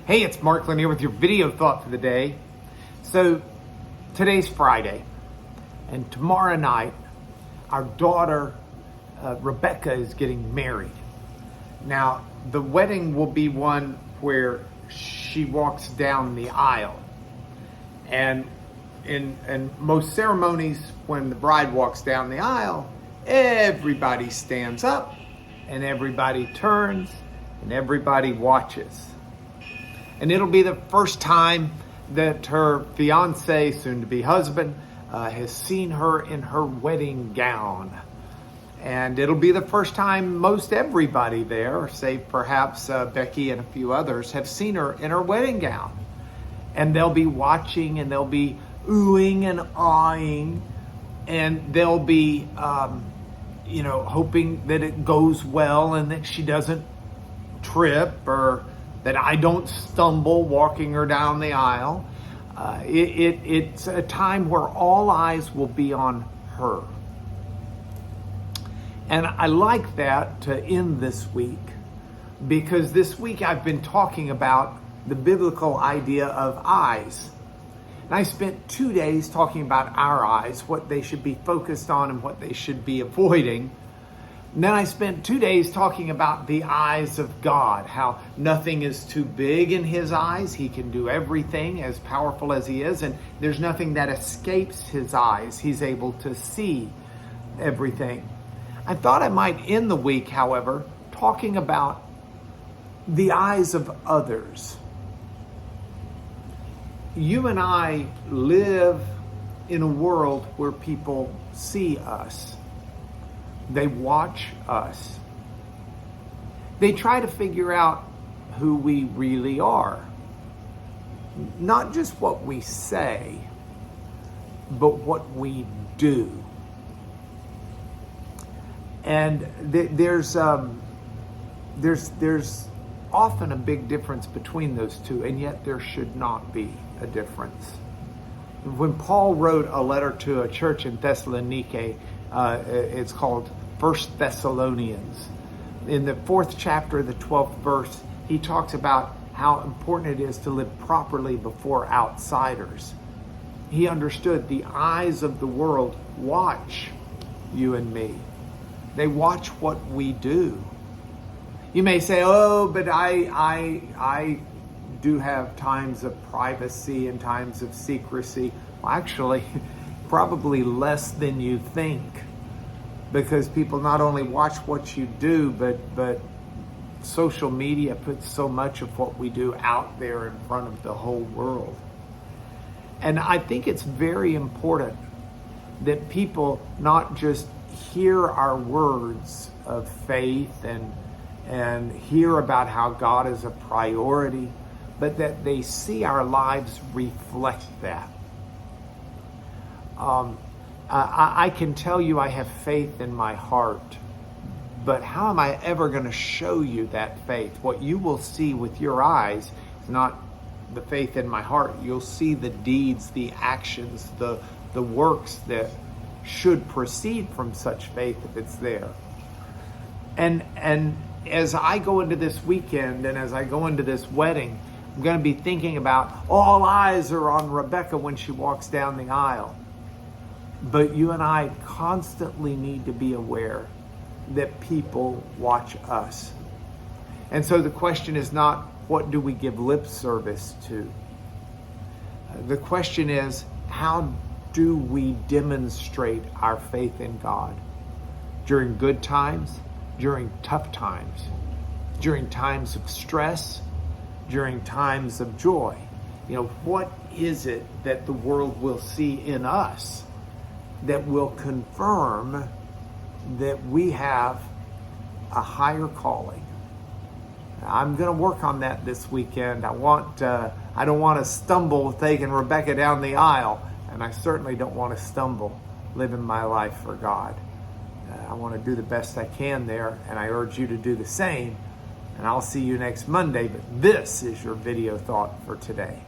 Hey, it's Mark Lanier with your video thought for the day. So today's Friday, and tomorrow night, our daughter, Rebecca, is getting married. Now, the wedding will be one where she walks down the aisle. And in most ceremonies, when the bride walks down the aisle, everybody stands up and everybody turns and everybody watches. And it'll be the first time that her fiance, soon-to-be husband, has seen her in her wedding gown. And it'll be the first time most everybody there, save perhaps Becky and a few others, have seen her in her wedding gown. And they'll be watching and they'll be oohing and aahing. And they'll be, hoping that it goes well and that she doesn't trip or that I don't stumble walking her down the aisle. It's a time where all eyes will be on her. And I like that to end this week, because this week I've been talking about the biblical idea of eyes. And I spent 2 days talking about our eyes, what they should be focused on and what they should be avoiding. And then I spent 2 days talking about the eyes of God, how nothing is too big in his eyes. He can do everything, as powerful as he is, and there's nothing that escapes his eyes. He's able to see everything. I thought I might end the week, however, talking about the eyes of others. You and I live in a world where people see us. They watch us. They try to figure out who we really are. Not just what we say, but what we do. And there's often a big difference between those two, and yet there should not be a difference. When Paul wrote a letter to a church in Thessaloniki, it's called 1 Thessalonians. In the 4th chapter, the 12th verse, he talks about how important it is to live properly before outsiders. He understood the eyes of the world watch you and me. They watch what we do. You may say, oh, but I do have times of privacy and times of secrecy. Well, actually, probably less than you think. Because people not only watch what you do, but social media puts so much of what we do out there in front of the whole world. And I think it's very important that people not just hear our words of faith and hear about how God is a priority, but that they see our lives reflect that. I can tell you I have faith in my heart, but how am I ever going to show you that faith? What you will see with your eyes is not the faith in my heart. You'll see the deeds, the actions, the works that should proceed from such faith if it's there. And as I go into this weekend and as I go into this wedding, I'm going to be thinking about all eyes are on Rebecca when she walks down the aisle. But you and I constantly need to be aware that people watch us. And so the question is not, what do we give lip service to? The question is, how do we demonstrate our faith in God during good times, during tough times, during times of stress, during times of joy? What is it that the world will see in us that will confirm that we have a higher calling? I'm going to work on that this weekend. I don't want to stumble taking Rebecca down the aisle, and I certainly don't want to stumble living my life for God. I want to do the best I can there, and I urge you to do the same. And I'll see you next Monday, but this is your video thought for today.